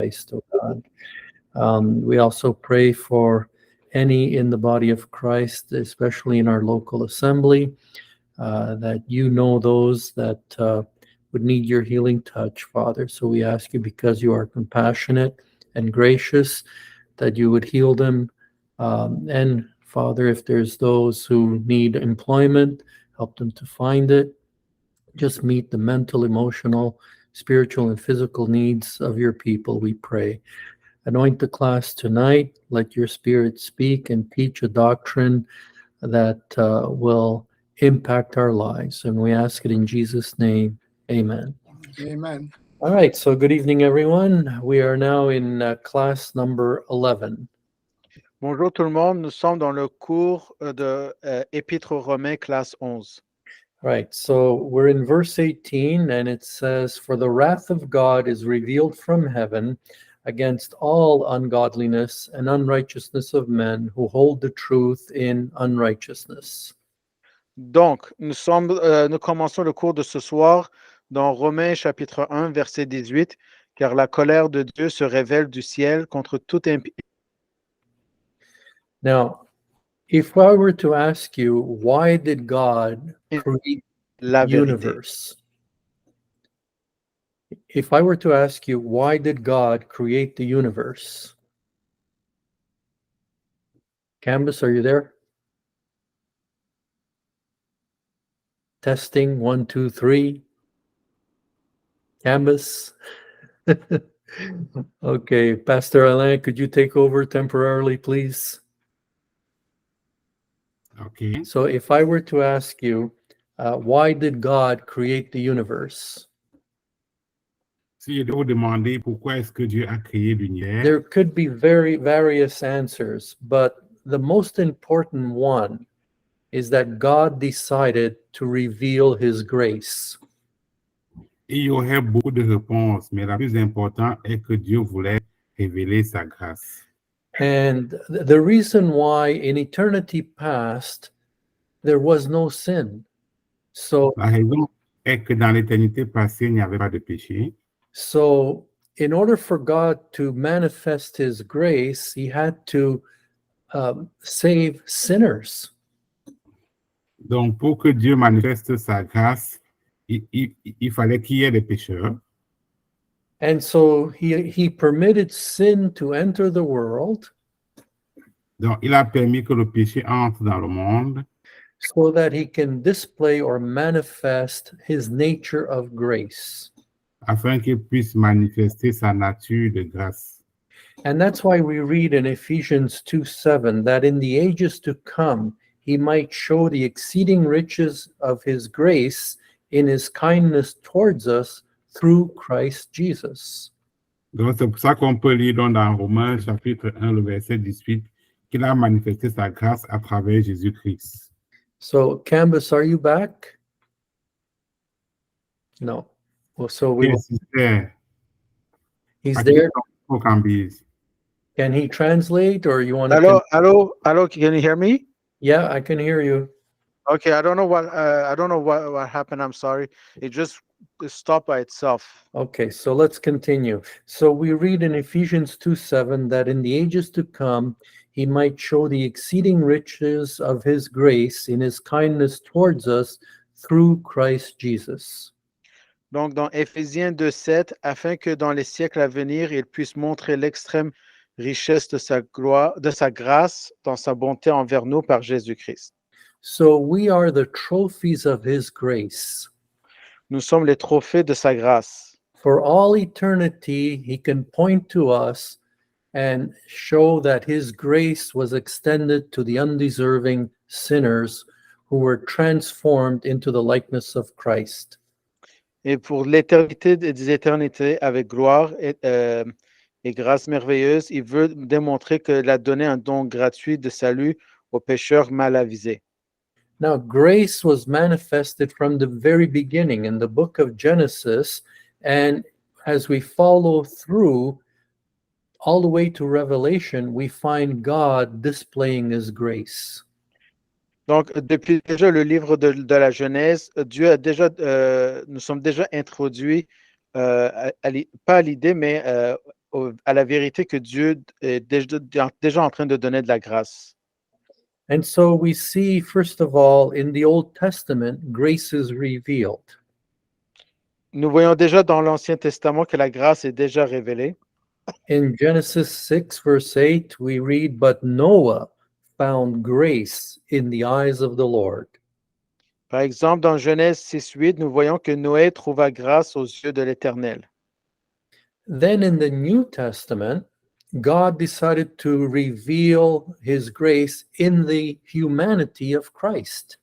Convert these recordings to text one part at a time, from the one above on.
Christ, oh God. We also pray for any in the body of Christ, especially in our local assembly, that you know those that would need your healing touch, Father. So we ask you, because you are compassionate and gracious, that you would heal them. And Father, if there's those who need employment, help them to find it. Just meet the mental, emotional, spiritual, and physical needs of your people, we pray. Anoint the class tonight. Let your Spirit speak and teach a doctrine that will impact our lives. And we ask it in Jesus' name. Amen. Amen. All right. So good evening, everyone. We are now in class number 11. Bonjour tout le monde, nous sommes dans le cours de Épître aux Romains, classe 11. Right. So we're in verse 18, and it says, "For the wrath of God is revealed from heaven against all ungodliness and unrighteousness of men who hold the truth in unrighteousness." Donc, nous commençons le cours de ce soir dans Romains chapitre 1, verset 18, car la colère de Dieu se révèle du ciel contre toute impiété. Now, if I were to ask you, why did God create La the vérité. universe? If I were to ask you, why did God create the universe? Canvas, are you there? Testing, 1, 2, 3. Canvas. Okay, Pastor Alain, could you take over temporarily, please? Okay. So if I were to ask you, why did God create the universe? Si je dois vous demander pourquoi est-ce que Dieu a créé l'univers, There could be various answers, but the most important one is that God decided to reveal his grace. il y aurait beaucoup de réponses, mais la plus importante est que Dieu voulait révéler sa grâce. And the reason why in eternity past there was no sin. So La raison est que dans l'éternité passée, il n'y avait pas de péché. So, in order for God to manifest his grace, he had to save sinners. Donc, pour que Dieu manifeste sa grâce, il fallait qu'il y ait des pécheurs. And so he permitted sin to enter the world Donc, il a permis que le péché entre dans le monde so that he can display or manifest his nature of grace. afin qu'il puisse manifester sa nature de grâce. And that's why we read in Ephesians 2:7 that in the ages to come, he might show the exceeding riches of his grace in his kindness towards us through Christ Jesus. Donc, c'est pour ça qu'on peut lire dans Romains chapitre 1, le verset 18, qu'il a manifesté sa grâce à travers Jésus-Christ. So, Canvas, are you back? No. Well, so we Yes, he's there. Cambise. Can he translate, or you want to? Hello, can you hear me? Yeah, I can hear you. Okay, I don't know what happened. I'm sorry. It just stopped by itself. Okay, so let's continue. So we read in Ephesians 2:7 that in the ages to come, he might show the exceeding riches of his grace in his kindness towards us through Christ Jesus. Donc, dans Éphésiens 2:7, afin que dans les siècles à venir, il puisse montrer l'extrême richesse de sa gloire, de sa grâce, dans sa bonté envers nous par Jésus-Christ. So we are the trophies of his grace. Nous sommes les trophées de sa grâce. For all eternity, he can point to us and show that his grace was extended to the undeserving sinners who were transformed into the likeness of Christ. Et pour l'éternité des éternités, avec gloire et grâce merveilleuse, il veut démontrer qu'il a donné un don gratuit de salut aux pécheurs mal avisés. Now, grace was manifested from the very beginning in the book of Genesis, and as we follow through all the way to Revelation, we find God displaying his grace. Donc, depuis déjà le livre de la Genèse, Dieu a nous sommes déjà introduits, pas à l'idée, mais à la vérité que Dieu est déjà en train de donner de la grâce. And so we see, first of all, in the Old Testament, grace is revealed. Nous voyons déjà dans l'Ancien Testament que la grâce est déjà révélée. In Genesis 6, verse 8, we read, "But Noah found grace in the eyes of the Lord." Par exemple, dans Genèse 6:8, nous voyons que Noé trouva grâce aux yeux de l'Éternel. Then in the New Testament, God decided to reveal his grace in the humanity of Christ.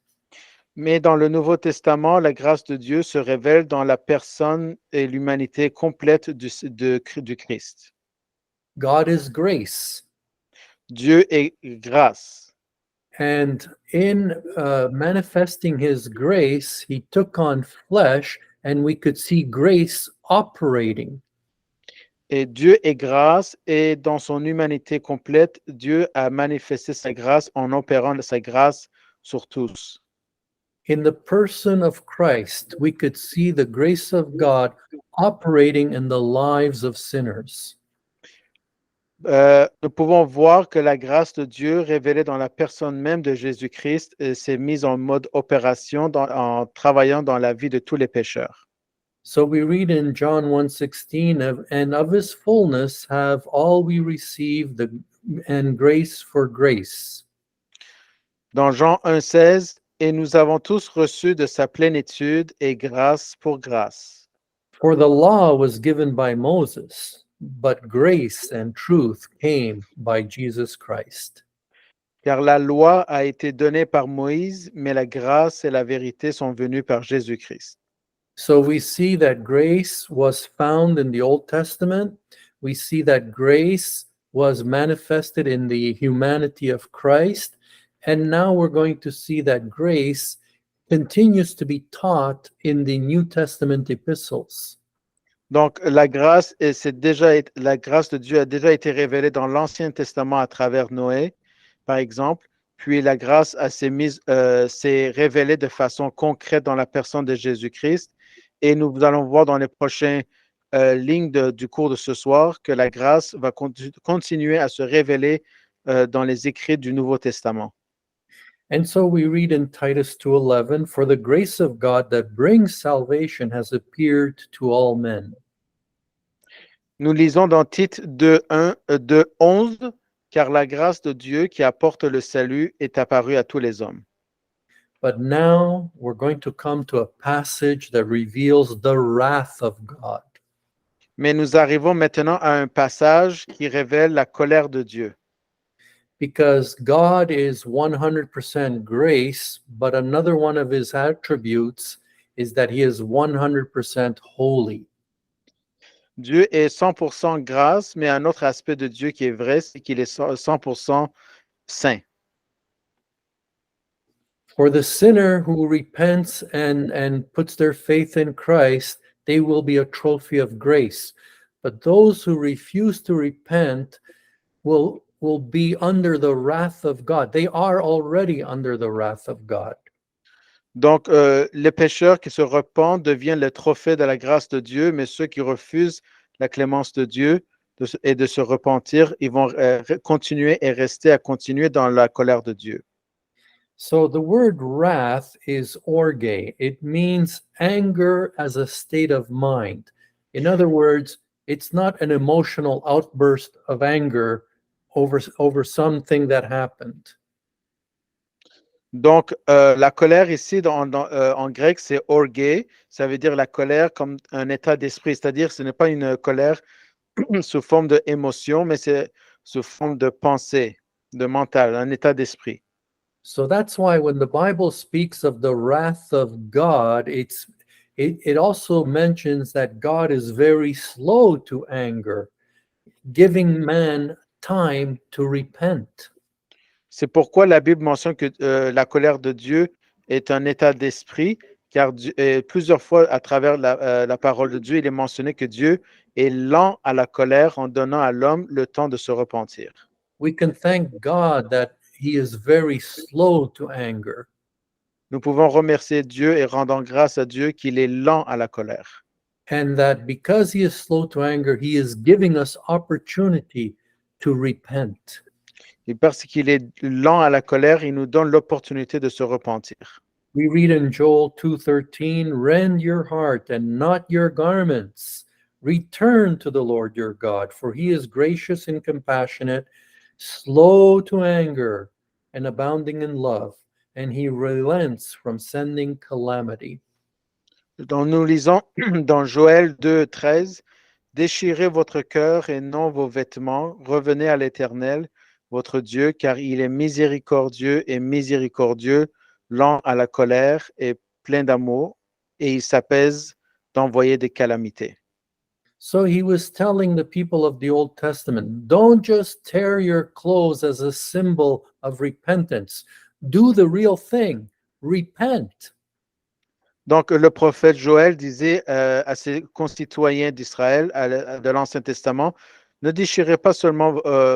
Mais dans le Nouveau Testament, la grâce de Dieu se révèle dans la personne et l'humanité complète du Christ. God is grace. Dieu est grâce. And in manifesting his grace, he took on flesh, and we could see grace operating. Et Dieu est grâce, et dans son humanité complète, Dieu a manifesté sa grâce en opérant sa grâce sur tous. In the person of Christ, we could see the grace of God operating in the lives of sinners. Nous pouvons voir que la grâce de Dieu révélée dans la personne même de Jésus-Christ s'est mise en mode opération en travaillant dans la vie de tous les pécheurs. So we read in John 1:16, "And of his fullness have all we received, and grace for grace." Dans Jean 1,16, et nous avons tous reçu de sa plénitude et grâce pour grâce. For the law was given by Moses, but grace and truth came by Jesus Christ. Car la loi a été donnée par Moïse, mais la grâce et la vérité sont venues par Jésus-Christ. So we see that grace was found in the Old Testament. We see that grace was manifested in the humanity of Christ. And now we're going to see that grace continues to be taught in the New Testament epistles. Donc, la grâce de Dieu a déjà été révélée dans l'Ancien Testament à travers Noé, par exemple, puis la grâce s'est révélée de façon concrète dans la personne de Jésus-Christ. Et nous allons voir dans les prochaines lignes du cours de ce soir que la grâce va continuer à se révéler dans les écrits du Nouveau Testament. And so we read in Titus 2:11, "For the grace of God that brings salvation has appeared to all men." Nous lisons dans Tite 2:11, car la grâce de Dieu qui apporte le salut est apparue à tous les hommes. But now we're going to come to a passage that reveals the wrath of God. Mais nous arrivons maintenant à un passage qui révèle la colère de Dieu. Because God is 100% grace, but another one of his attributes is that he is 100% holy. Dieu est 100% grâce, mais un autre aspect de Dieu qui est vrai, c'est qu'il est 100% saint. For the sinner who repents and puts their faith in Christ, they will be a trophy of grace. But those who refuse to repent will be under the wrath of God. They are already under the wrath of God. Donc, les pécheurs qui se repentent deviennent le trophée de la grâce de Dieu, mais ceux qui refusent la clémence de Dieu et de se repentir, ils vont continuer et rester à continuer dans la colère de Dieu. So the word wrath is orge. It means anger as a state of mind. In other words, it's not an emotional outburst of anger over something that happened. Donc, la colère ici, en grec, c'est orge. Ça veut dire la colère comme un état d'esprit. C'est-à-dire, ce n'est pas une colère sous forme d'émotion, mais c'est sous forme de pensée, de mental, un état d'esprit. So that's why when the Bible speaks of the wrath of God, it also mentions that God is very slow to anger, giving man time to repent. C'est pourquoi la Bible mentionne que la colère de Dieu est un état d'esprit, car plusieurs fois à travers la parole de Dieu, il est mentionné que Dieu est lent à la colère en donnant à l'homme le temps de se repentir. We can thank God that he is very slow to anger. Nous pouvons remercier Dieu et rendre grâce à Dieu qu'il est lent à la colère. and that because he is slow to anger, he is giving us opportunity to repent. Et parce qu'il est lent à la colère, il nous donne l'opportunité de se repentir. We read in Joel 2:13, "Rend your heart and not your garments. Return to the Lord your God, for he is gracious and compassionate, slow to anger, and abounding in love, and he relents from sending calamity." Donc, nous lisons dans Joël 2:13, déchirez votre cœur et non vos vêtements, revenez à l'Éternel, votre Dieu, car il est miséricordieux, lent à la colère et plein d'amour, et il s'apaise d'envoyer des calamités. So he was telling the people of the Old Testament, don't just tear your clothes as a symbol of repentance. Do the real thing. Repent. Donc, le prophète Joël disait à ses concitoyens d'Israël, de l'Ancien Testament, ne déchirez pas seulement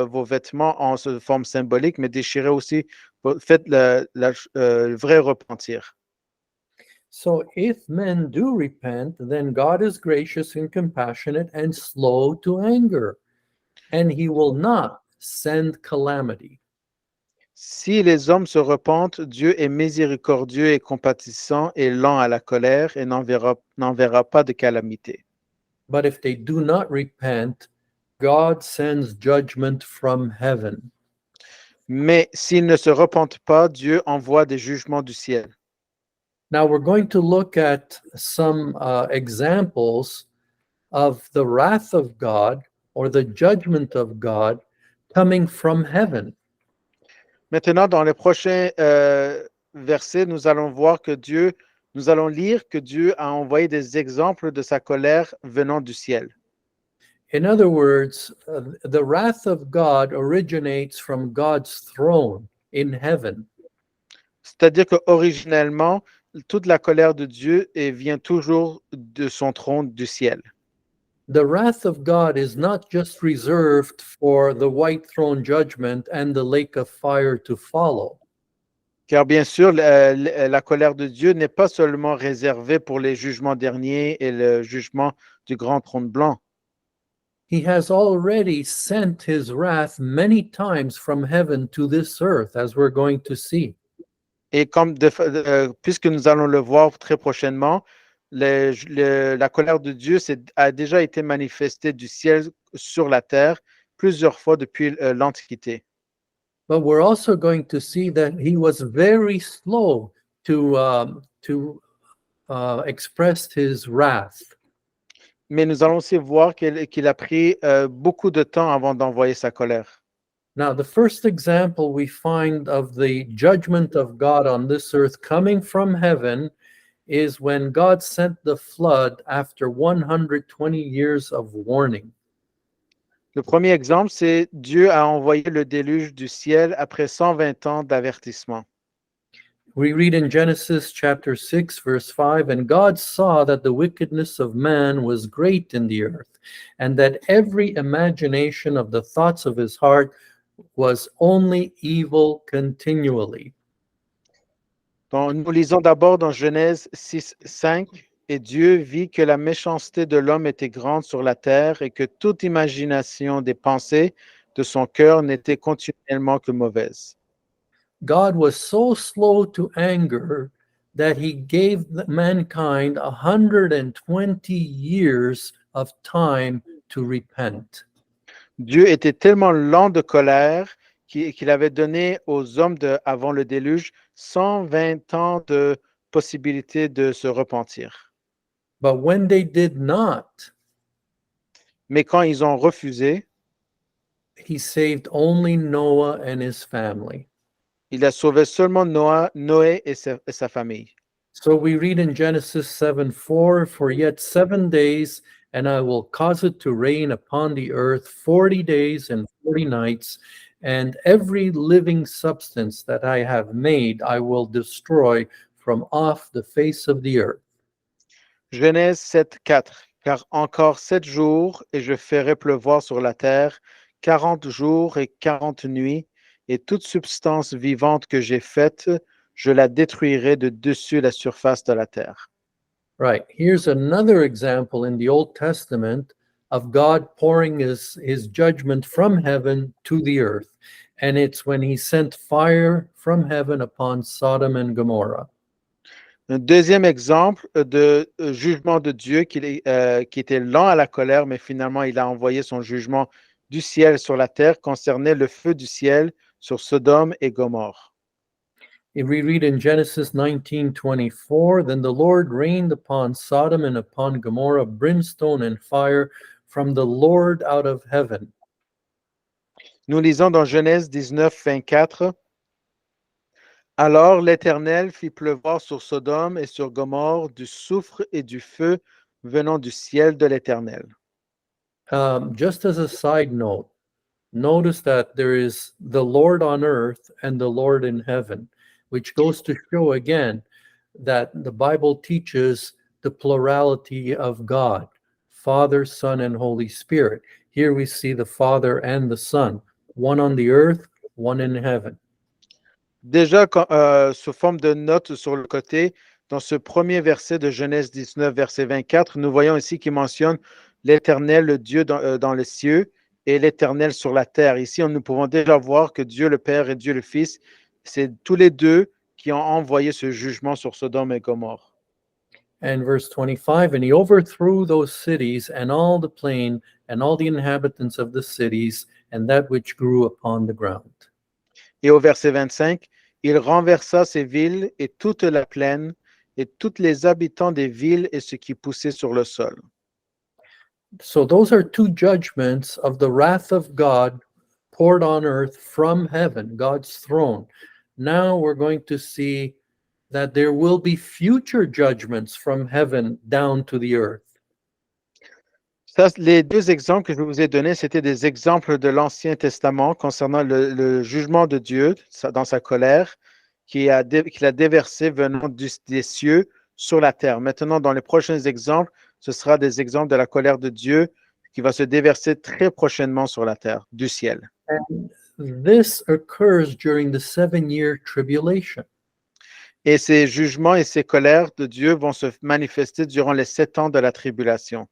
vos vêtements en forme symbolique, mais déchirez aussi, faites le vrai repentir. So if men do repent, then God is gracious and compassionate and slow to anger, and he will not send calamity. Si les hommes se repentent, Dieu est miséricordieux et compatissant et lent à la colère et n'enverra pas de calamité. But if they do not repent, God sends judgment from heaven. Mais s'ils ne se repentent pas, Dieu envoie des jugements du ciel. Now we're going to look at some examples of the wrath of God or the judgment of God coming from heaven. Maintenant, dans les prochains versets, nous allons lire que Dieu a envoyé des exemples de sa colère venant du ciel. In other words, the wrath of God originates from God's throne in heaven. C'est-à-dire qu'originellement, toute la colère de Dieu vient toujours de son trône du ciel. The wrath of God is not just reserved for the white throne judgment and the lake of fire to follow. Car bien sûr, la colère de Dieu n'est pas seulement réservée pour les jugements derniers et le jugement du grand trône blanc. He has already sent his wrath many times from heaven to this earth, as we're going to see. Et comme puisque nous allons le voir très prochainement, la colère de Dieu a déjà été manifestée du ciel sur la terre plusieurs fois depuis l'Antiquité. But we're also going to see that he was very slow to express his wrath. Mais nous allons aussi voir qu'il a pris beaucoup de temps avant d'envoyer sa colère. Now, the first example we find of the judgment of God on this earth coming from heaven is when God sent the flood after 120 years of warning. Le premier exemple, c'est Dieu a envoyé le déluge du ciel après 120 ans d'avertissement. We read in Genesis chapter 6, verse 5, "And God saw that the wickedness of man was great in the earth, and that every imagination of the thoughts of his heart was only evil continually." Donc, nous lisons d'abord dans Genèse 6, 5, et Dieu vit que la méchanceté de l'homme était grande sur la terre et que toute imagination des pensées de son cœur n'était continuellement que mauvaise. God was so slow to anger that he gave mankind 120 years of time to repent. Dieu était tellement lent de colère qu'il avait donné aux hommes avant le déluge 120 ans de possibilité de se repentir. But when they did not, Mais quand ils ont refusé, he saved only Noah and his family. il a sauvé seulement Noé et sa famille. So we read in Genesis 7:4, "For yet 7 days, and I will cause it to rain upon the earth 40 days and 40 nights, and every living substance that I have made I will destroy from off the face of the earth." Genèse 7, 4. Car encore 7 jours, et je ferai pleuvoir sur la terre 40 jours et 40 nuits, et toute substance vivante que j'ai faite, je la détruirai de dessus la surface de la terre. Right. Here's another example in the Old Testament of God pouring his judgment from heaven to the earth. And it's when he sent fire from heaven upon Sodom and Gomorrah. Un deuxième exemple de jugement de Dieu qui était lent à la colère, mais finalement il a envoyé son jugement du ciel sur la terre concernait le feu du ciel sur Sodome et Gomorre. If we read in Genesis 19:24, then the Lord rained upon Sodom and upon Gomorrah brimstone and fire from the Lord out of heaven. Nous lisons dans Genèse 19, 24. Alors l'Éternel fit pleuvoir sur Sodome et sur Gomorre du soufre et du feu venant du ciel de l'Éternel. Just as a side note, notice that there is the Lord on earth and the Lord in heaven, which goes to show again that the Bible teaches the plurality of God, Father, Son, and Holy Spirit. Here we see the Father and the Son, one on the earth, one in heaven. Déjà, sous forme de note sur le côté, dans ce premier verset de Genèse 19, verset 24, nous voyons ici qu'il mentionne l'Éternel, le Dieu dans les cieux, et l'Éternel sur la terre. Ici, nous pouvons déjà voir que Dieu le Père et Dieu le Fils, c'est tous les deux qui ont envoyé ce jugement sur Sodome et Gomorre. And verse 25, and he overthrew those cities and all the plain and all the inhabitants of the cities and that which grew upon the ground. Et au verset 25, il renversa ces villes et toute la plaine et tous les habitants des villes et ce qui poussait sur le sol. So those are two judgments of the wrath of God poured on earth from heaven, God's throne. Now we're going to see that there will be future judgments from heaven down to the earth. Ça, les deux exemples que je vous ai donnés, c'était des exemples de l'Ancien Testament concernant le jugement de Dieu dans sa colère qu'il a déversé venant des cieux sur la terre. Maintenant, dans les prochains exemples, ce sera des exemples de la colère de Dieu qui va se déverser très prochainement sur la terre, du ciel. This occurs during the 7-year tribulation. Et ces jugements et ces colères de Dieu vont se manifester durant les 7 ans de la tribulation.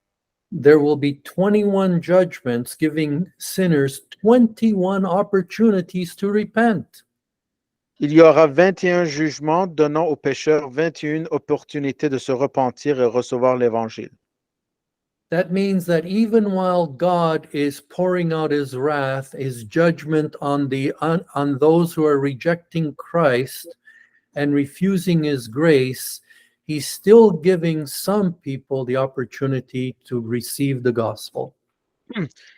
There will be 21 judgments giving sinners 21 opportunities to repent. Il y aura 21 jugements donnant aux pécheurs 21 opportunités de se repentir et recevoir l'Évangile. That means that even while God is pouring out his wrath, his judgment on those who are rejecting Christ and refusing his grace, he's still giving some people the opportunity to receive the gospel.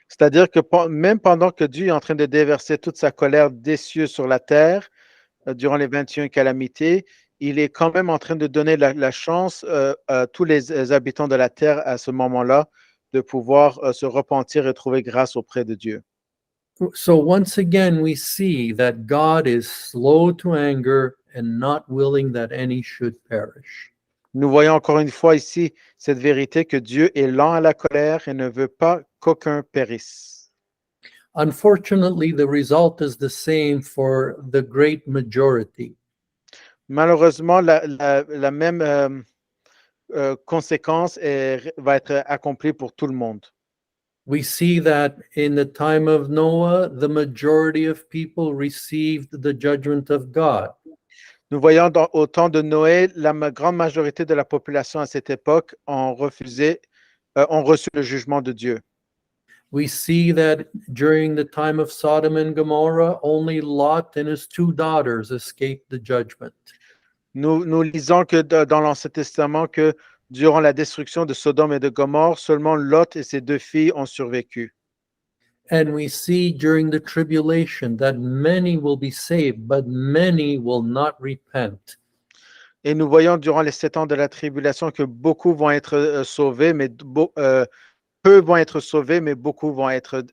C'est-à-dire que même pendant que Dieu est en train de déverser toute sa colère des cieux sur la terre, durant les 21 calamités, il est quand même en train de donner la chance à tous les habitants de la terre à ce moment-là de pouvoir se repentir et trouver grâce auprès de Dieu. So once again, we see that God is slow to anger and not willing that any should perish. Nous voyons encore une fois ici cette vérité que Dieu est lent à la colère et ne veut pas qu'aucun périsse. Unfortunately, the result is the same for the great majority. Malheureusement, la même conséquence va être accomplie pour tout le monde. We see that in the time of Noah, the majority of people received the judgment of God. Nous voyons au temps de Noé, la grande majorité de la population à cette époque ont reçu le jugement de Dieu. We see that during the time of Sodom and Gomorrah, only Lot and his 2 daughters escaped the judgment. Nous lisons que dans l'Ancien Testament que durant la destruction de Sodome et de Gomorre, seulement Lot et ses 2 filles ont survécu. And we see during the tribulation that many will be saved, but many will not repent. Et nous voyons durant les 7 ans de la tribulation que beaucoup vont être sauvés, mais peu vont être sauvés, mais beaucoup vont être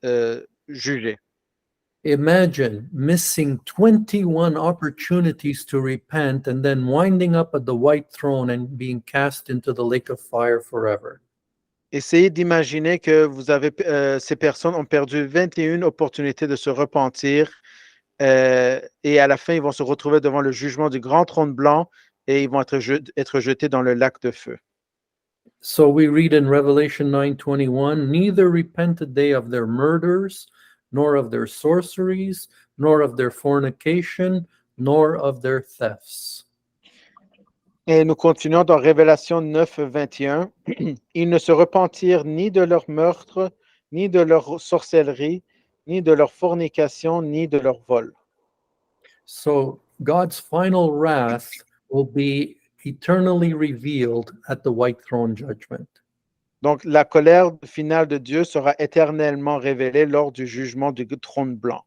jugés. Imagine missing 21 opportunities to repent and then winding up at the white throne and being cast into the lake of fire forever. Essayez d'imaginer que ces personnes ont perdu 21 opportunités de se repentir et à la fin, ils vont se retrouver devant le jugement du grand trône blanc et ils vont être jetés dans le lac de feu. So we read in Revelation 9:21, neither repented they of their murders, nor of their sorceries, nor of their fornication, nor of their thefts. Et nous continuons dans Révélation 9, 21. Ils ne se repentirent ni de leur meurtre, ni de leur sorcellerie, ni de leur fornication, ni de leur vol. So God's final wrath will be eternally revealed at the white throne judgment. Donc, la colère finale de Dieu sera éternellement révélée lors du jugement du trône blanc.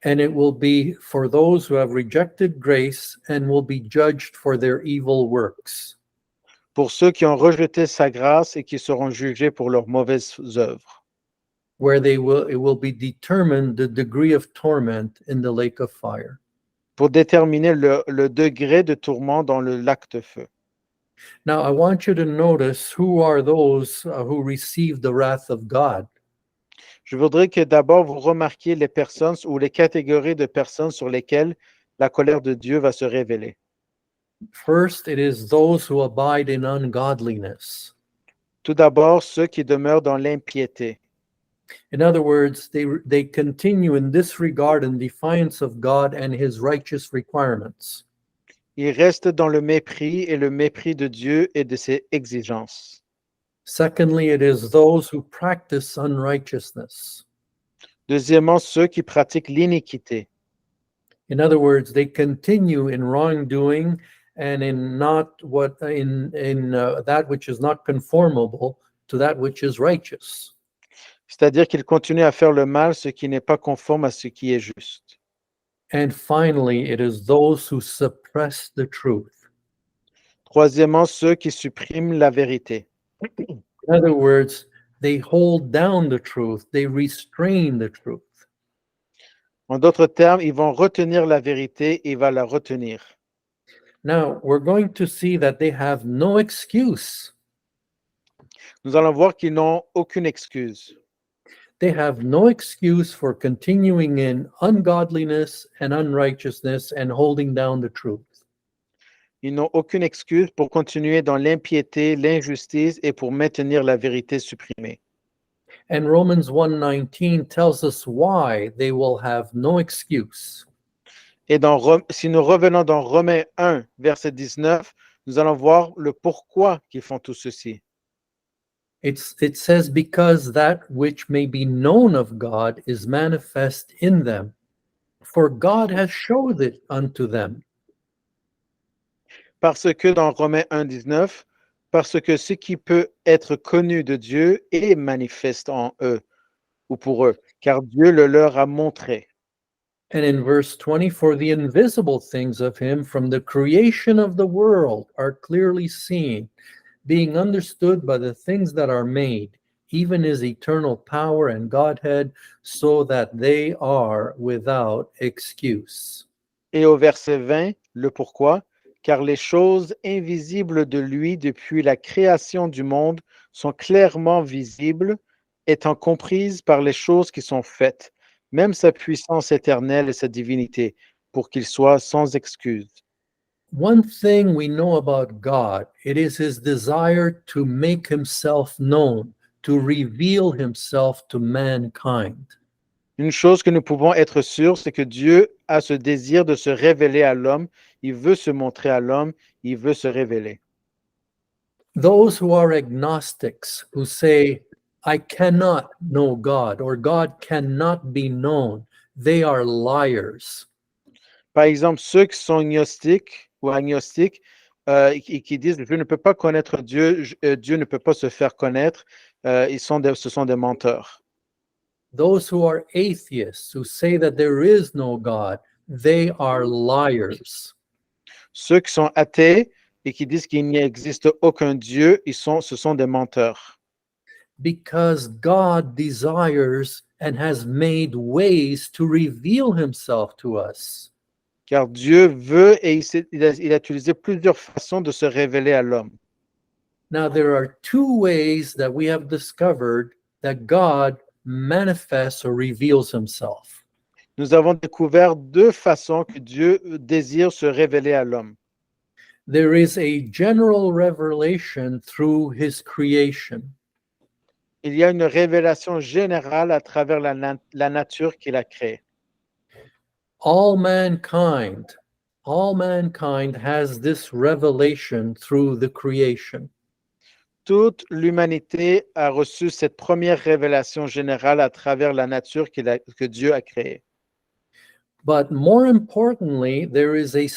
And it will be for those who have rejected grace and will be judged for their evil works. Pour ceux qui ont rejeté sa grâce et qui seront jugés pour leurs mauvaises œuvres, Where it will be determined the degree of torment in the lake of fire. pour déterminer le degré de tourment dans le lac de feu. Now, I want you to notice who are those who receive the wrath of God. Je voudrais que d'abord vous remarquiez les personnes ou les catégories de personnes sur lesquelles la colère de Dieu va se révéler. First, it is those who abide in ungodliness. Tout d'abord, ceux qui demeurent dans l'impiété. In other words, they continue in disregard and defiance of God and his righteous requirements. Ils restent dans le mépris de Dieu et de ses exigences. Secondly, it is those who practice unrighteousness. Deuxièmement, ceux qui pratiquent l'iniquité. In other words, they continue in wrongdoing and in not what in that which is not conformable to that which is righteous. C'est-à-dire qu'ils continuent à faire le mal, ce qui n'est pas conforme à ce qui est juste. And finally, it is those who suppress the truth. Troisièmement, ceux qui suppriment la vérité. In other words, they hold down the truth, they restrain the truth. En d'autres termes, ils vont retenir la vérité et ils vont la retenir. Now, we're going to see that they have no excuse. Nous allons voir qu'ils n'ont aucune excuse. They have no excuse for continuing in ungodliness and unrighteousness and holding down the truth. Ils n'ont aucune excuse pour continuer dans l'impiété, l'injustice et pour maintenir la vérité supprimée. And Romans 1:19 tells us why they will have no excuse. Et si nous revenons dans Romains 1, verset 19, nous allons voir le pourquoi qu'ils font tout ceci. It says, because that which may be known of God is manifest in them, for God has showed it unto them. Parce que dans Romains 1, 19, parce que ce qui peut être connu de Dieu est manifeste en eux ou pour eux, car Dieu le leur a montré. And in verse 20, for the invisible things of him from the creation of the world are clearly seen, being understood by the things that are made, even his eternal power and Godhead, so that they are without excuse. Et au verset 20, le pourquoi, car les choses invisibles de lui depuis la création du monde sont clairement visibles, étant comprises par les choses qui sont faites, même sa puissance éternelle et sa divinité, pour qu'il soit sans excuse. One thing we know about God, it is his desire to make himself known, to reveal himself to mankind. Une chose que nous pouvons être sûrs, c'est que Dieu a ce désir de se révéler à l'homme. Il veut se montrer à l'homme. Il veut se révéler. Those who are agnostics, who say, I cannot know God, or God cannot be known, they are liars. Par exemple, ceux qui sont gnostiques ou agnostiques et qui disent « Je ne peux pas connaître Dieu, Dieu ne peut pas se faire connaître », ce sont des menteurs. Those who are atheists, who say that there is no God, they are liars. Ceux qui sont athées et qui disent qu'il n'existe aucun Dieu, ce sont des menteurs. Because God desires and has made ways to reveal himself to us. Car Dieu veut et il a utilisé plusieurs façons de se révéler à l'homme. Now, there are two ways that we have discovered that God manifests or reveals himself. Nous avons découvert deux façons que Dieu désire se révéler à l'homme. there is a general revelation through his creation. Il y a une révélation générale à travers la nature qu'il a créée. All mankind has this revelation through the creation. Toute l'humanité a reçu cette première révélation générale à travers la nature que Dieu a créée. But more importantly, there is a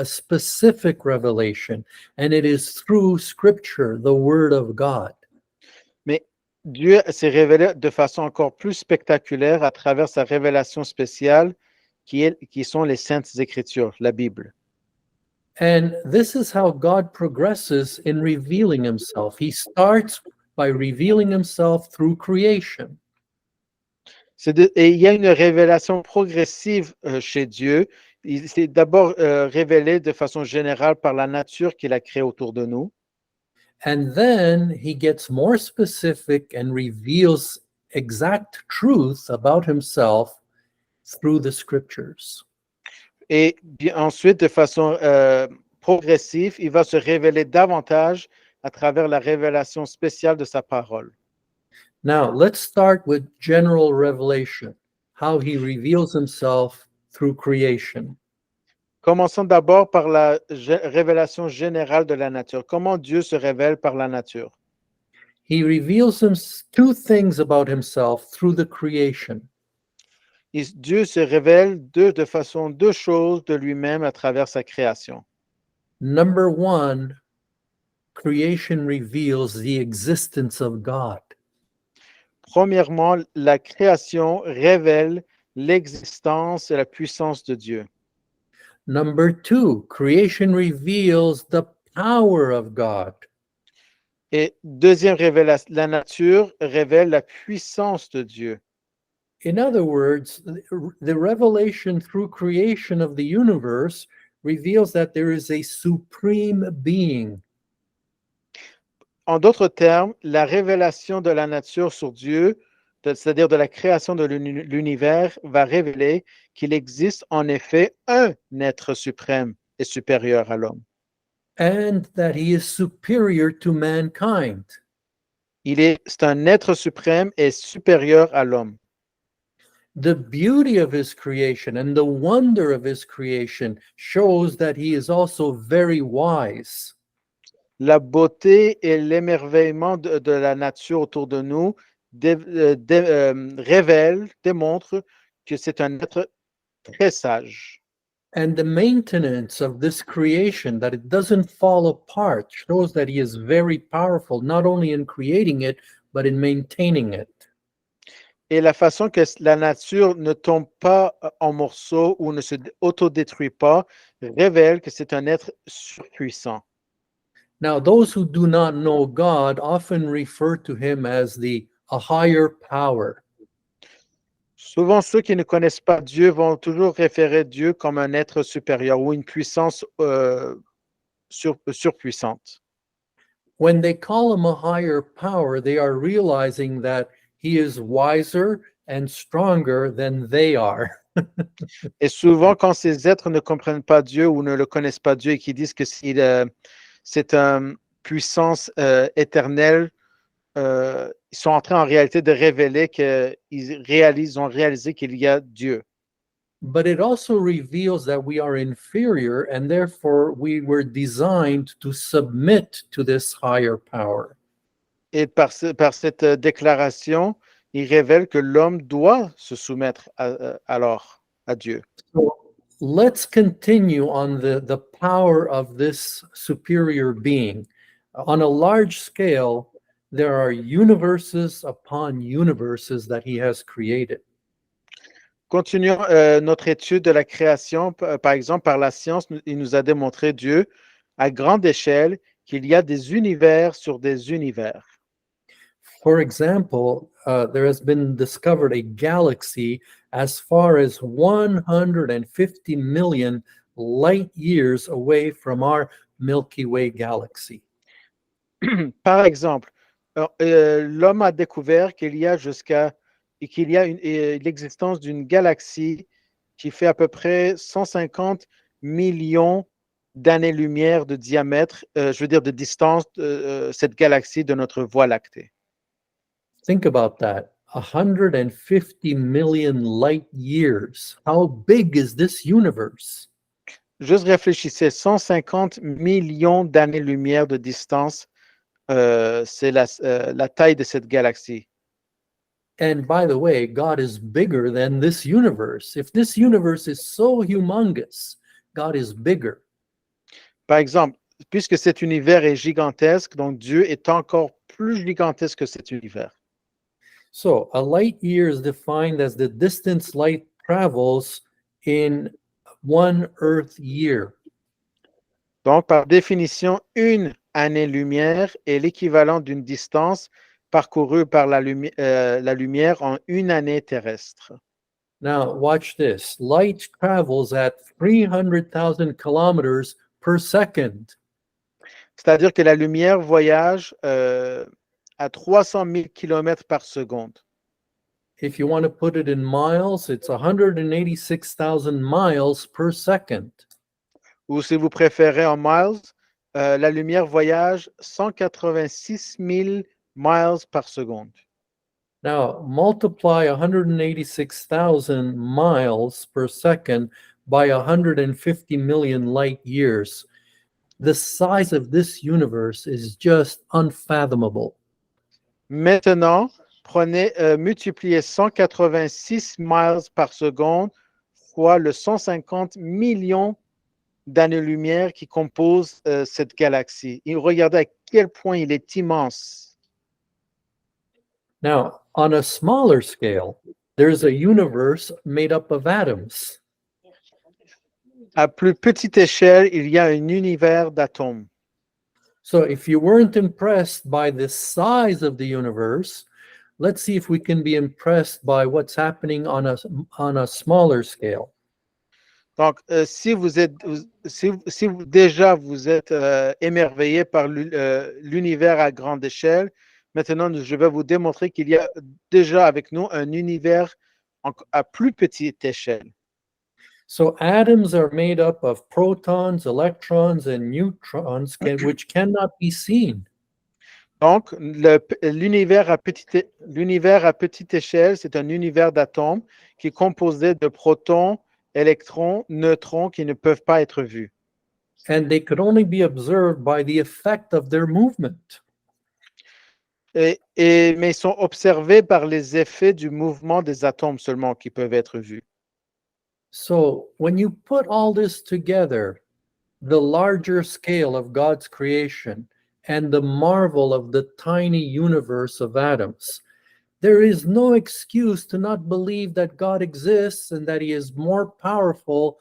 specific revelation, and it is through Scripture, the Word of God. Mais Dieu s'est révélé de façon encore plus spectaculaire à travers sa révélation spéciale qui sont les Saintes Écritures, la Bible. And this is how God progresses in revealing himself. He starts by revealing himself through creation. Et il y a une révélation progressive chez Dieu. Il s'est d'abord révélé de façon générale par la nature qu'il a créée autour de nous. And then he gets more specific and reveals exact truth about himself through the scriptures. Et bien ensuite, de façon progressive, il va se révéler davantage à travers la révélation spéciale de sa parole. Now, let's start with general revelation, how he reveals himself through creation. Commençons d'abord par la révélation générale de la nature. Comment Dieu se révèle par la nature? He reveals two things about himself through the creation. Dieu se révèle deux choses de lui-même à travers sa création. Number one, creation reveals the existence of God. Premièrement, la création révèle l'existence et la puissance de Dieu. Number two, creation reveals the power of God. Et deuxième révélation, la nature révèle la puissance de Dieu. In other words, the revelation through creation of the universe reveals that there is a supreme being. En d'autres termes, la révélation de la nature sur Dieu, c'est-à-dire de la création de l'univers, va révéler qu'il existe en effet un être suprême et supérieur à l'homme. And that he is superior to mankind. C'est un être suprême et supérieur à l'homme. The beauty of his creation and the wonder of his creation shows that he is also very wise. La beauté et l'émerveillement de la nature autour de nous démontrent que c'est un être très sage. And the maintenance of this creation, that it doesn't fall apart, shows that he is very powerful, not only in creating it, but in maintaining it. Et la façon que la nature ne tombe pas en morceaux ou ne se autodétruit pas révèle que c'est un être surpuissant. Now, those who do not know God often refer to him as a higher power. Souvent, ceux qui ne connaissent pas Dieu vont toujours référer Dieu comme un être supérieur ou une puissance surpuissante. When they call him a higher power, they are realizing that he is wiser and stronger than they are. Et souvent, quand ces êtres ne comprennent pas Dieu ou ne le connaissent pas Dieu et qui disent que c'est une puissance éternelle, ils sont en train en réalité de révéler qu'ils ont réalisé qu'il y a Dieu. But it also reveals that we are inferior and therefore we were designed to submit to this higher power. Et par cette déclaration, il révèle que l'homme doit se soumettre alors à Dieu. So let's continue on the power of this superior being. On a large scale, there are universes upon universes that he has created. Continuons notre étude de la création. Par exemple, par la science, il nous a démontré, Dieu, à grande échelle, qu'il y a des univers sur des univers. For example, there has been discovered a galaxy as far as 150 million light years away from our Milky Way galaxy. Par exemple, l'homme a découvert qu'il y a l'existence d'une galaxie qui fait à peu près 150 millions d'années-lumière de diamètre, je veux dire de distance, cette galaxie de notre Voie lactée. Think about that. 150 million light years. How big is this universe? Juste réfléchissez, 150 millions d'années-lumière de distance, c'est la taille de cette galaxie. And by the way, God is bigger than this universe. If this universe is so humongous, God is bigger. Par exemple, puisque cet univers est gigantesque, donc Dieu est encore plus gigantesque que cet univers. So a light year is defined as the distance light travels in one Earth year. Donc, par définition, une année-lumière est l'équivalent d'une distance parcourue par la lumière en une année terrestre. Now, watch this. Light travels at 300,000 kilometers per second. C'est-à-dire que la lumière voyage à 300 000 km par seconde. If you want to put it in miles, it's 186,000 miles per second. Ou si vous préférez en miles, la lumière voyage 186 000 miles par seconde. Now, multiply 186,000 miles per second by 150 million light years. The size of this universe is just unfathomable. Maintenant, multipliez 186 miles par seconde fois le 150 millions d'années-lumière qui composent cette galaxie. Et regardez à quel point il est immense. Now, on a smaller scale, there's a universe made up of atoms. À plus petite échelle, il y a un univers d'atomes. So if you weren't impressed by the size of the universe, let's see if we can be impressed by what's happening on a smaller scale. Donc, si vous êtes déjà vous êtes émerveillé par l'univers à grande échelle, maintenant je vais vous démontrer qu'il y a déjà avec nous un univers à plus petite échelle. So atoms are made up of protons, electrons, and neutrons, which cannot be seen. Donc, l'univers à petite échelle, c'est un univers d'atomes qui est composé de protons, électrons, neutrons qui ne peuvent pas être vus. And they could only be observed by the effect of their movement. Mais ils sont observés par les effets du mouvement des atomes seulement qui peuvent être vus. So when you put all this together, the larger scale of God's creation and the marvel of the tiny universe of atoms, there is no excuse to not believe that God exists and that he is more powerful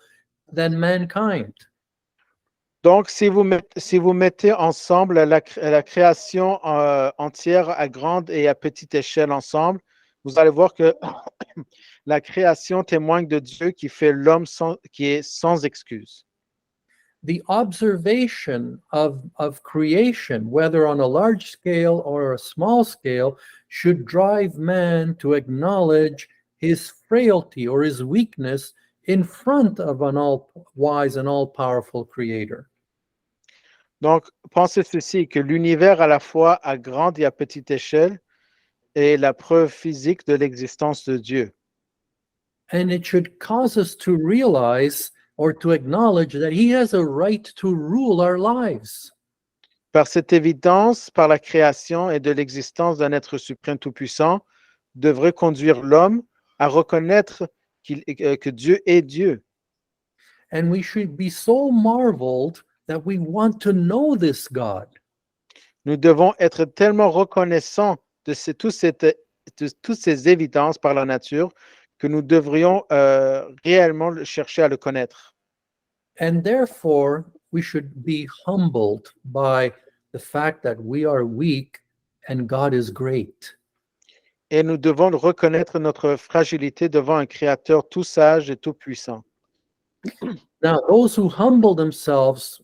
than mankind. Donc, si vous mettez ensemble la création entière à grande et à petite échelle ensemble, vous allez voir que la création témoigne de Dieu qui fait l'homme qui est sans excuse. The observation of creation, whether on a large scale or a small scale, should drive man to acknowledge his frailty or his weakness in front of an all-wise and all-powerful creator. Donc, pensez ceci, que l'univers à la fois à grande et à petite échelle est la preuve physique de l'existence de Dieu. And it should cause us to realize or to acknowledge that he has a right to rule our lives. Par cette évidence, par la création et de l'existence d'un être suprême tout-puissant, devrait conduire l'homme à reconnaître que Dieu est Dieu. And we should be so marveled that we want to know this God. Nous devons être tellement reconnaissants de toutes ces évidences par la nature que nous devrions réellement chercher à le connaître. And therefore, we should be humbled by the fact that we are weak and God is great. Et nous devons reconnaître notre fragilité devant un Créateur tout sage et tout puissant. Now, those who humble themselves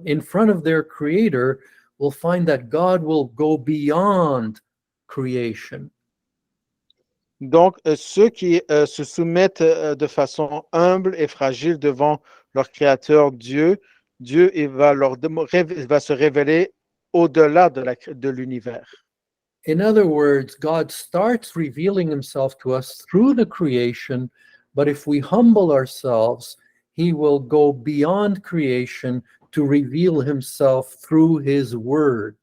in front of their Creator will find that God will go beyond creation. Donc, ceux qui se soumettent de façon humble et fragile devant leur Créateur Dieu Dieu il va, va se révéler au-delà de l'univers. In other words, God starts revealing himself to us through the creation, but if we humble ourselves, he will go beyond creation to reveal himself through his word.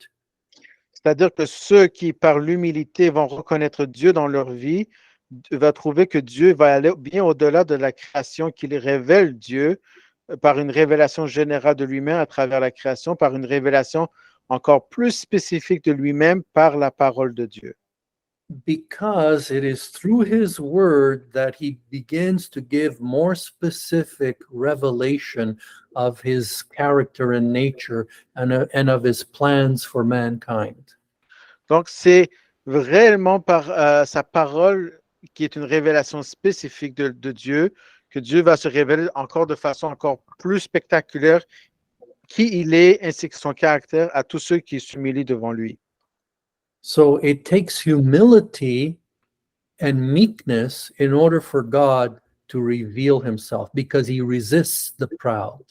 C'est-à-dire que ceux qui, par l'humilité, vont reconnaître Dieu dans leur vie, va trouver que Dieu va aller bien au-delà de la création, qu'il révèle Dieu par une révélation générale de lui-même à travers la création, par une révélation encore plus spécifique de lui-même par la parole de Dieu. Because it is through his word that he begins to give more specific revelation of his character and nature and of his plans for mankind. Donc, c'est réellement par sa parole qui est une révélation spécifique de Dieu, que Dieu va se révéler encore de façon encore plus spectaculaire qui il est ainsi que son caractère à tous ceux qui s'humilient devant lui. So it takes humility and meekness in order for God to reveal himself because he resists the proud.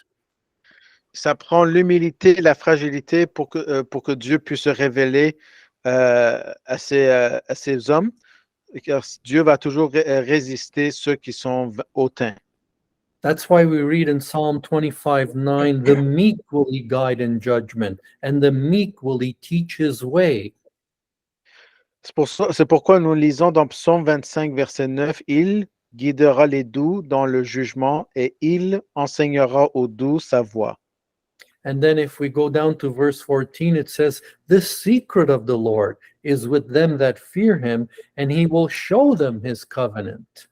Ça prend l'humilité et la fragilité pour que Dieu puisse se révéler à ces hommes, car Dieu va toujours résister ceux qui sont hautains. That's why we read in Psalm 25:9, the meek will he guide in judgment, and the meek will he teach his way. C'est pourquoi nous lisons dans Psaume 25, verset 9, « Il guidera les doux dans le jugement et il enseignera aux doux sa voie. » And then if we go down to verse 14, it says, the secret of the Lord is with them that fear him, and he will show them his covenant.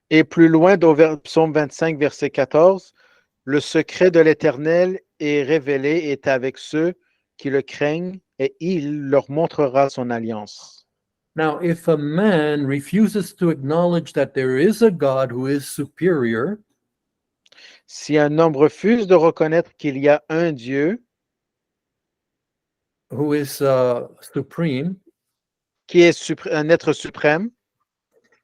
Et plus loin, dans Psaume 25, verset 14, « Le secret de l'Éternel est révélé et est avec ceux qui le craignent, et il leur montrera son alliance. » Now, if a man refuses to acknowledge that there is a God who is superior, Si un homme refuse de reconnaître qu'il y a un Dieu who is supreme, qui est un être suprême,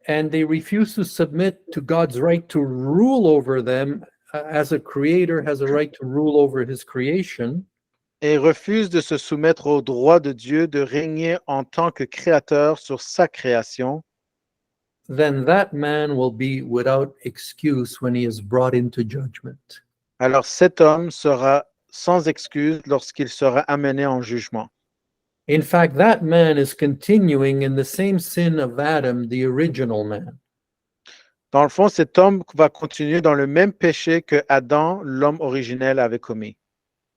and they refuse to submit to God's right to rule over them, as a creator has a right to rule over his creation, et refuse de se soumettre au droit de Dieu de régner en tant que créateur sur sa création, then that man will be without excuse when he is brought into judgment. alors cet homme sera sans excuse lorsqu'il sera amené en jugement. In fact, that man is continuing in the same sin of Adam, the original man. Dans le fond, cet homme va continuer dans le même péché que Adam, l'homme originel, avait commis.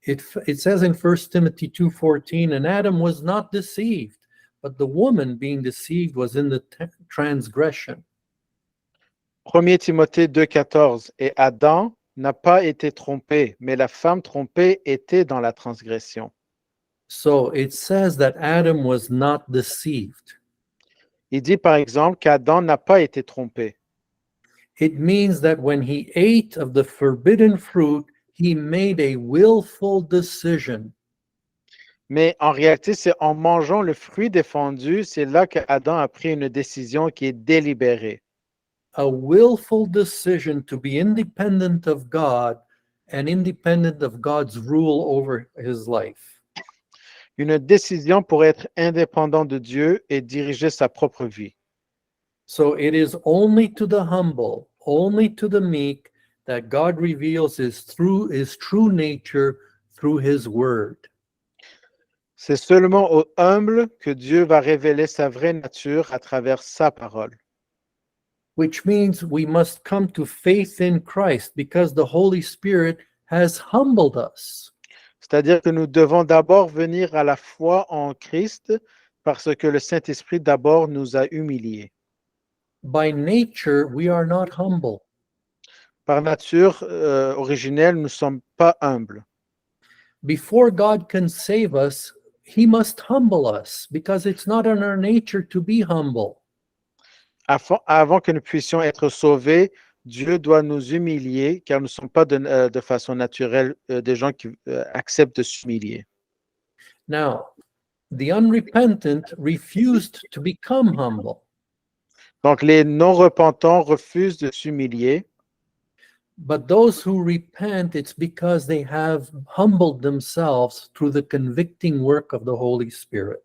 It says in 1 Timothy 2:14, and Adam was not deceived, but the woman being deceived was in the transgression. 1 Timothée 2,14, et Adam n'a pas été trompé, mais la femme trompée était dans la transgression. So it says that Adam was not deceived. Il dit par exemple qu'Adam n'a pas été trompé. It means that when he ate of the forbidden fruit, he made a willful decision. Mais en réalité, c'est en mangeant le fruit défendu, c'est là qu'Adam a pris une décision qui est délibérée. A willful decision to be independent of God and independent of God's rule over his life. Une décision pour être indépendant de Dieu et diriger sa propre vie. So it is only to the humble, only to the meek, that God reveals his true nature through his word. C'est seulement aux humbles que Dieu va révéler sa vraie nature à travers sa parole. Which means we must come to faith in Christ because the Holy Spirit has humbled us. C'est-à-dire que nous devons d'abord venir à la foi en Christ parce que le Saint-Esprit d'abord nous a humiliés. By nature, we are not humble. Par nature originelle, nous ne sommes pas humbles. Before God can save us, he must humble us because it's not in our nature to be humble. Avant que nous puissions être sauvés, Dieu doit nous humilier car nous ne sommes pas de façon naturelle des gens qui acceptent de s'humilier. Now, the unrepentant refused to become humble. Donc, les non-repentants refusent de s'humilier. But those who repent, it's because they have humbled themselves through the convicting work of the Holy Spirit.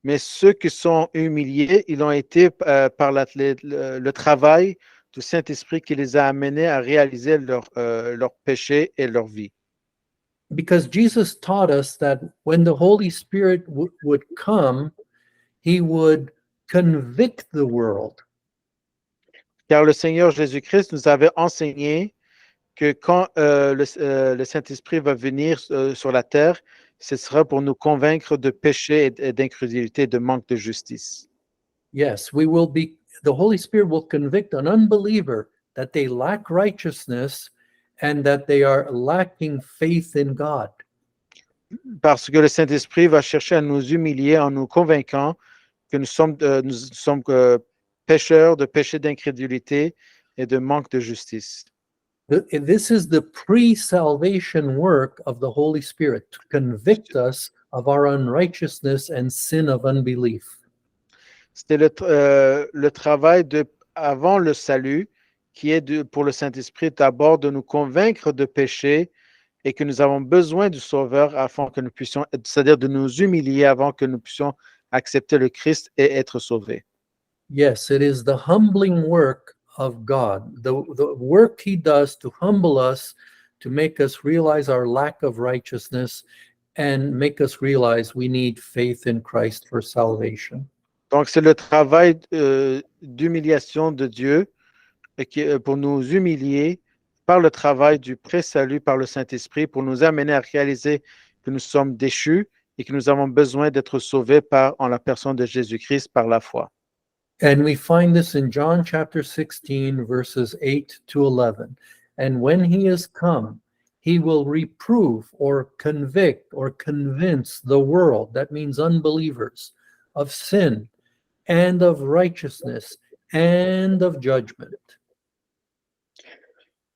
Mais ceux qui sont humiliés, ils ont été par le travail du Saint-Esprit qui les a amenés à réaliser leur péché et leur vie. Because Jesus taught us that when the Holy Spirit would come, he would convict the world. Car le Seigneur Jésus-Christ nous avait enseigné que quand le Saint-Esprit va venir sur la terre, ce sera pour nous convaincre de péché et d'incrédulité, de manque de justice. Yes, the Holy Spirit will convict an unbeliever that they lack righteousness and that they are lacking faith in God. Parce que le Saint-Esprit va chercher à nous humilier en nous convainquant que nous sommes pécheurs de péché d'incrédulité et de manque de justice. This is the pre-salvation work of the Holy Spirit, to convict us of our unrighteousness and sin of unbelief. C'était le travail avant le salut qui est pour le Saint-Esprit d'abord de nous convaincre de péché et que nous avons besoin du Sauveur afin que nous puissions, c'est-à-dire de nous humilier avant que nous puissions accepter le Christ et être sauvés. Yes, it is the humbling work of God, the work he does to humble us, to make us realize our lack of righteousness and make us realize we need faith in Christ for salvation. Donc, c'est le travail d'humiliation de Dieu pour nous humilier par le travail du pré-salut par le Saint-Esprit, pour nous amener à réaliser que nous sommes déchus et que nous avons besoin d'être sauvés en la personne de Jésus-Christ par la foi. And we find this in John chapter 16, verses 8 to 11. And when he is come, he will reprove or convict or convince the world, that means unbelievers, of sin and of righteousness and of judgment.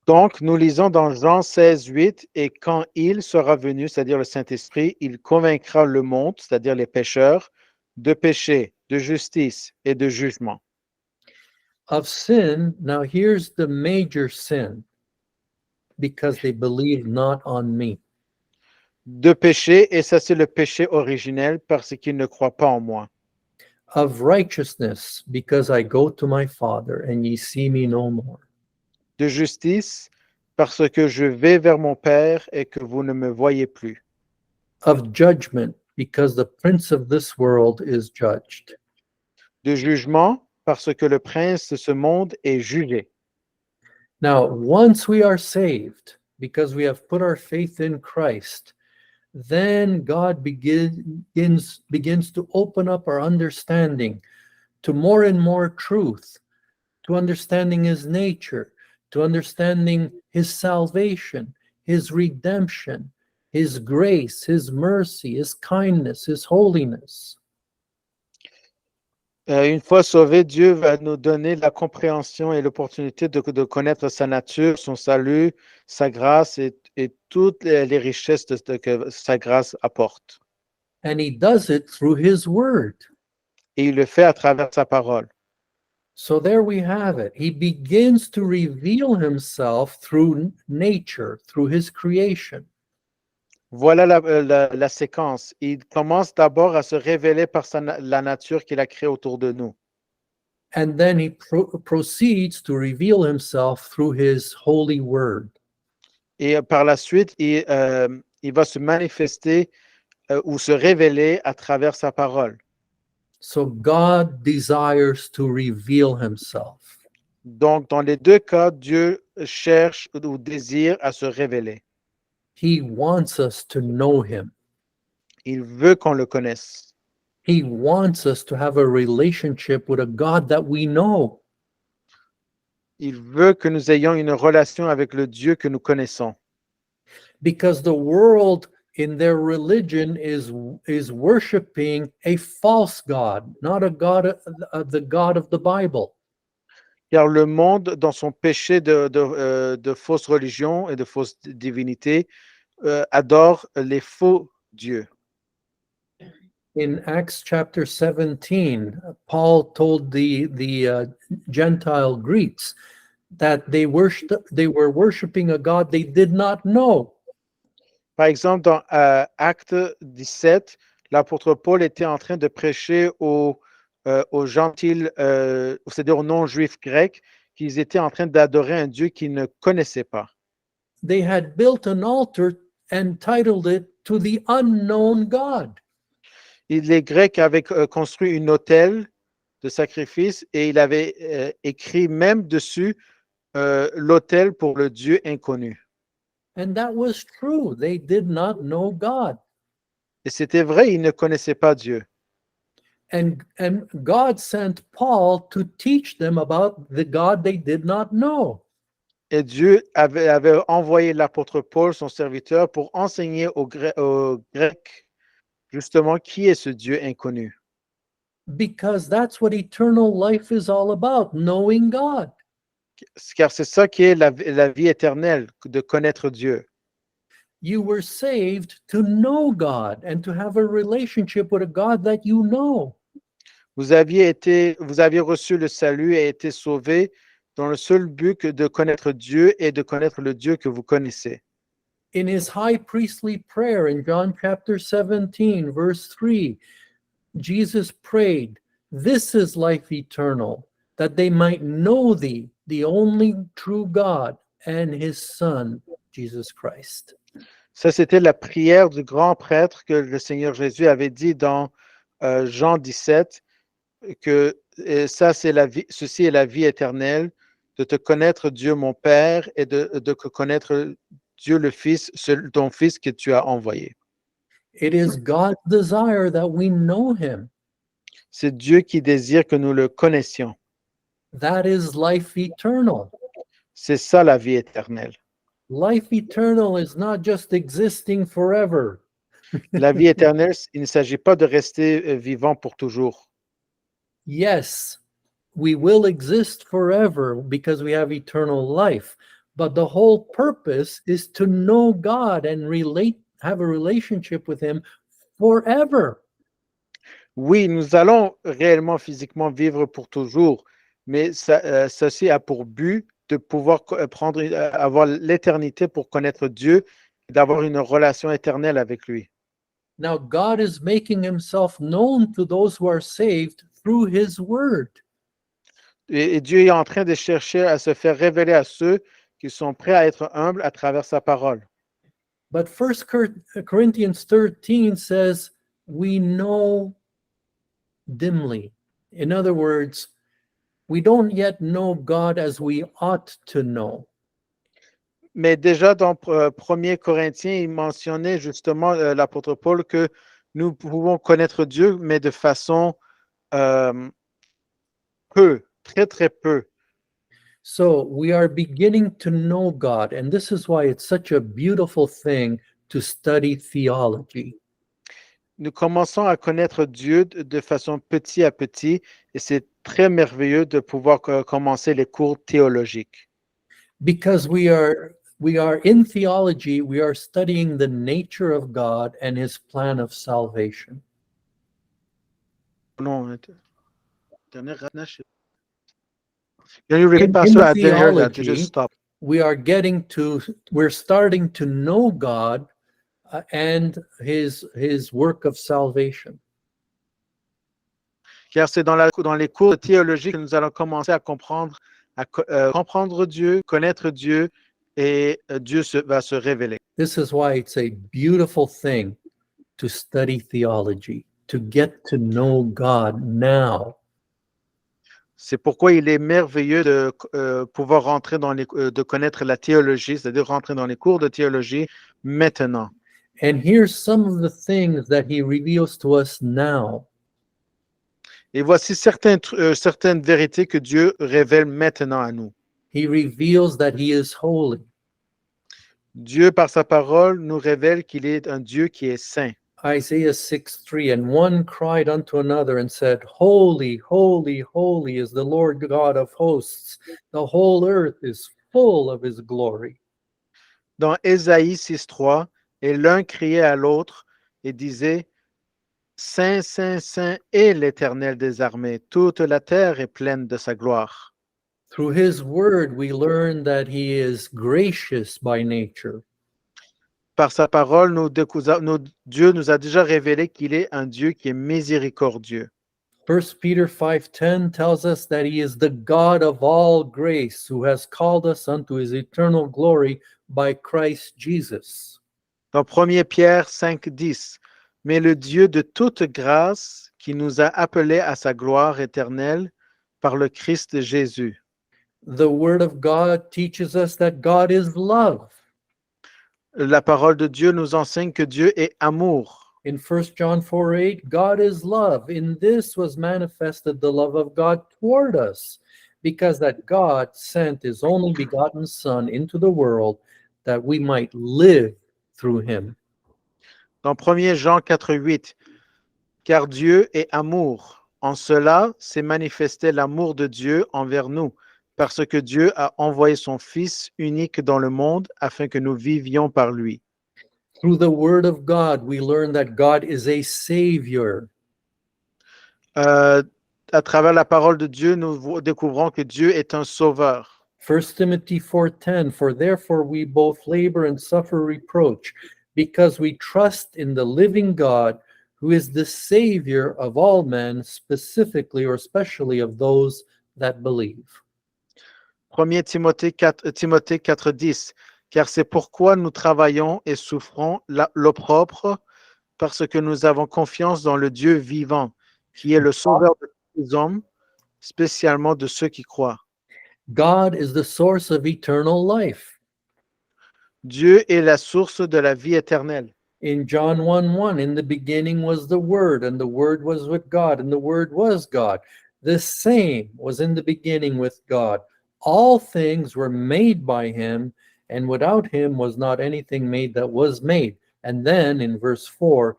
Donc, nous lisons dans Jean 16, 8, « Et quand il sera venu, c'est-à-dire le Saint-Esprit, il convaincra le monde, c'est-à-dire les pécheurs, de péché, de justice et de jugement. » Of sin, now here's the major sin, because they believe not on me. De péché, et ça c'est le péché originel, parce qu'ils ne croient pas en moi. Of righteousness, because I go to my Father, and ye see me no more. De justice, parce que je vais vers mon Père et que vous ne me voyez plus. Of judgment, because the prince of this world is judged. De jugement, parce que le prince de ce monde est jugé. Now, once we are saved, because we have put our faith in Christ, then God begins to open up our understanding to more and more truth, to understanding his nature, to understanding his salvation, his redemption, his grace, his mercy, his kindness, his holiness. Une fois sauvés, Dieu va nous donner la compréhension et l'opportunité de connaître sa nature, son salut, sa grâce et toutes les richesses que sa grâce apporte. And he does it through his word. Et il le fait à travers sa parole. So there we have it. He begins to reveal himself through nature, through his creation. Voilà la séquence. Il commence d'abord à se révéler par la nature qu'il a créée autour de nous. And then he proceeds to reveal himself through his holy word. Et par la suite, il va se manifester ou se révéler à travers sa parole. So God desires to reveal himself. Donc, dans les deux cas, Dieu cherche ou désire à se révéler. He wants us to know him. Il veut qu'on le connaisse. He wants us to have a relationship with a God that we know. Il veut que nous ayons une relation avec le Dieu que nous connaissons. Because the world in their religion is worshiping a false God, not a God, the God of the Bible. Car le monde, dans son péché de fausse religion et de fausse divinité, adore les faux dieux. In Acts chapter 17, Paul told the Gentile Greeks that they were worshiping a God they did not know. Par exemple, dans Acte 17, l'apôtre Paul était en train de prêcher aux gentils, c'est-à-dire aux non-juifs grecs, qu'ils étaient en train d'adorer un Dieu qu'ils ne connaissaient pas. They had built an altar and titled it to the unknown God. Et les Grecs avaient construit une autel de sacrifice et il avait écrit même dessus l'autel pour le Dieu inconnu. And that was true. They did not know God. Et c'était vrai, ils ne connaissaient pas Dieu. And God sent Paul to teach them about the God they did not know. Et Dieu avait envoyé l'apôtre Paul, son serviteur, pour enseigner aux Grecs justement qui est ce Dieu inconnu. Because that's what eternal life is all about, knowing God. Car c'est ça qui est la vie éternelle, de connaître Dieu. You were saved to know God and to have a relationship with a God that you know. Vous aviez reçu le salut et été sauvé dans le seul but que de connaître Dieu et de connaître le Dieu que vous connaissez. In his high priestly prayer in John chapter 17, verse 3, Jesus prayed, "This is life eternal, that they might know thee, the only true God, and his Son, Jesus Christ." Ça, c'était la prière du grand prêtre que le Seigneur Jésus avait dit dans Jean 17, que ceci est la vie éternelle, de te connaître Dieu mon Père et de connaître Dieu le Fils, ton Fils que tu as envoyé. It is God's desire that we know him. C'est Dieu qui désire que nous le connaissions. That is life eternal. C'est ça la vie éternelle. Life eternal is not just existing forever. La vie éternelle, il ne s'agit pas de rester vivant pour toujours. Yes, we will exist forever because we have eternal life, but the whole purpose is to know God and have a relationship with him forever. Oui, nous allons réellement physiquement vivre pour toujours, mais ceci a pour but de pouvoir avoir l'éternité pour connaître Dieu et d'avoir une relation éternelle avec lui. Now, God is making himself known to those who are saved through his word. Et Dieu est en train de chercher à se faire révéler à ceux qui sont prêts à être humbles à travers sa parole. But 1 Corinthians 13 says, we know dimly. In other words, we don't yet know God as we ought to know. Mais déjà dans 1 Corinthiens, il mentionnait justement l'apôtre Paul que nous pouvons connaître Dieu, mais de façon peu, très très peu. So we are beginning to know God, and this is why it's such a beautiful thing to study theology. Nous commençons à connaître Dieu de façon petit à petit, et c'est très merveilleux de pouvoir commencer les cours théologiques. Because we are in theology, we are studying the nature of God and his plan of salvation. Non, can you repeat, In Pastor? I didn't hear that. You theology, just stopped. we're starting to know God and his work of salvation. Car c'est dans les cours théologiques que nous allons commencer à comprendre Dieu, connaître Dieu, et Dieu va se révéler. This is why it's a beautiful thing to study theology, to get to know God now. C'est pourquoi il est merveilleux de pouvoir rentrer de connaître la théologie, c'est-à-dire rentrer dans les cours de théologie maintenant. And here's some of the things that he reveals to us now. Et voici certaines vérités que Dieu révèle maintenant à nous. He reveals that he is holy. Dieu, par sa parole, nous révèle qu'il est un Dieu qui est saint. Isaiah 6:3, and one cried unto another and said, Holy, holy, holy is the Lord God of hosts. The whole earth is full of his glory. Dans Ésaïe 6:3, et l'un criait à l'autre et disait, Saint, Saint, Saint est l'Éternel des armées, toute la terre est pleine de sa gloire. Through his word, we learn that he is gracious by nature. Par sa parole, Dieu nous a déjà révélé qu'il est un Dieu qui est miséricordieux. 1 Peter 5:10 tells us that he is the God of all grace, who has called us unto his eternal glory by Christ Jesus. Dans 1 Pierre 5:10, mais le Dieu de toute grâce qui nous a appelés à sa gloire éternelle par le Christ Jésus. The word of God teaches us that God is love. La parole de Dieu nous enseigne que Dieu est amour. In 1 John 4:8, God is love. In this was manifested the love of God toward us, because that God sent his only begotten Son into the world that we might live through him. Dans 1 Jean 4:8, car Dieu est amour. En cela s'est manifesté l'amour de Dieu envers nous, parce que Dieu a envoyé son Fils unique dans le monde afin que nous vivions par lui. Through the word of God, we learn that God is a savior. À travers la parole de Dieu, nous découvrons que Dieu est un sauveur. 1 Timothy 4:10, for therefore we both labor and suffer reproach, because we trust in the living God, who is the Savior of all men, specifically or especially of those that believe. 1 Timothée 4:10, car c'est pourquoi nous travaillons et souffrons l'opprobre, parce que nous avons confiance dans le Dieu vivant, qui est le sauveur de tous les hommes, spécialement de ceux qui croient. God is the source of eternal life. Dieu est la source de la vie éternelle. In John 1:1, in the beginning was the Word, and the Word was with God, and the Word was God. The same was in the beginning with God. All things were made by him, and without him was not anything made that was made. And then in verse 4,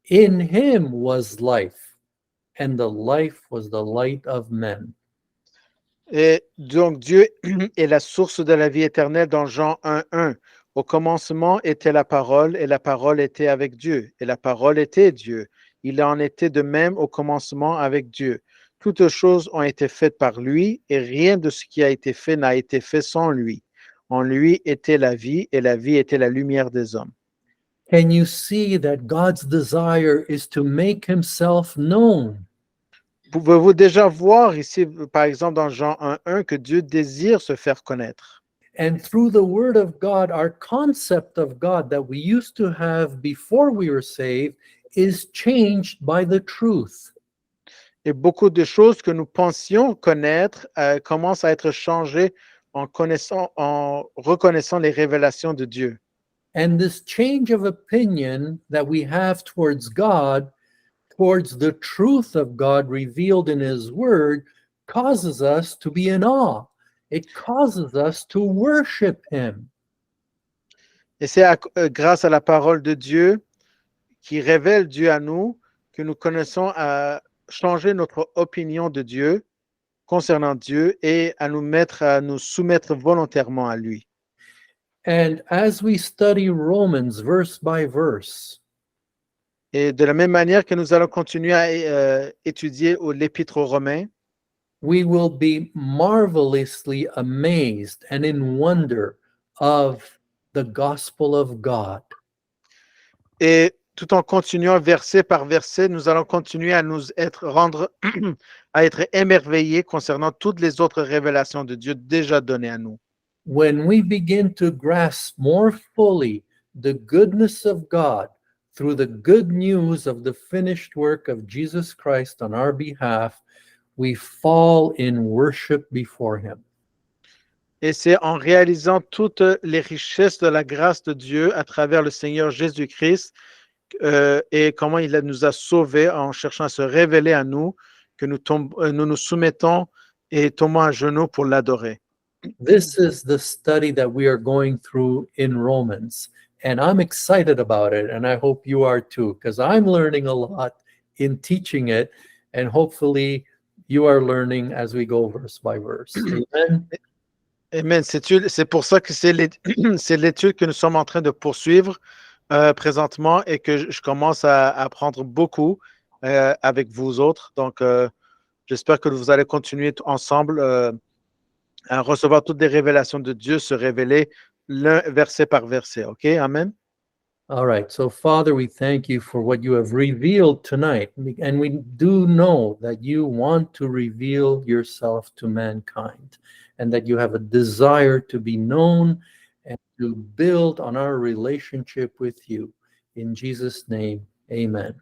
in him was life, and the life was the light of men. Et donc Dieu est la source de la vie éternelle dans Jean 1:1. Au commencement était la parole, et la parole était avec Dieu, et la parole était Dieu. Il en était de même au commencement avec Dieu. Toutes choses ont été faites par lui, et rien de ce qui a été fait n'a été fait sans lui. En lui était la vie, et la vie était la lumière des hommes. Can you see that God's desire is to make himself known? Pouvez-vous déjà voir ici, par exemple, dans Jean 1:1, que Dieu désire se faire connaître? And through the word of God, our concept of God that we used to have before we were saved is changed by the truth. Et beaucoup de choses que nous pensions connaître commencent à être changées en reconnaissant les révélations de Dieu. And this change of opinion that we have towards God, towards the truth of God revealed in his word, causes us to be in awe. It causes us to worship him. Et c'est grâce à la parole de Dieu qui révèle Dieu à nous que nous connaissons à changer notre opinion de Dieu concernant Dieu et à nous soumettre volontairement à lui. And as we study Romans verse by verse, Et de la même manière que nous allons continuer à étudier l'Épître aux Romains, we will be marvelously amazed and in wonder of the gospel of God. et tout en continuant verset par verset, nous allons continuer à à être émerveillés concernant toutes les autres révélations de Dieu déjà données à nous. When we begin to grasp more fully the goodness of God through the good news of the finished work of Jesus Christ on our behalf, we fall in worship before him. Et c'est en réalisant toutes les richesses de la grâce de Dieu à travers le Seigneur Jésus-Christ et comment il nous a sauvés en cherchant à se révéler à nous que nous nous soumettons et tombons à genoux pour l'adorer. This is the study that we are going through in Romans, and I'm excited about it, and I hope you are too, because I'm learning a lot in teaching it, and hopefully you are learning as we go verse by verse. Amen. Amen. C'est pour ça que c'est l'étude que nous sommes en train de poursuivre présentement et que je commence à apprendre beaucoup avec vous autres. Donc, j'espère que vous allez continuer ensemble à recevoir toutes les révélations de Dieu, se révéler l'un verset par verset. OK? Amen. All right. So, Father, we thank you for what you have revealed tonight. And we do know that you want to reveal yourself to mankind and that you have a desire to be known and to build on our relationship with you. In Jesus' name, amen.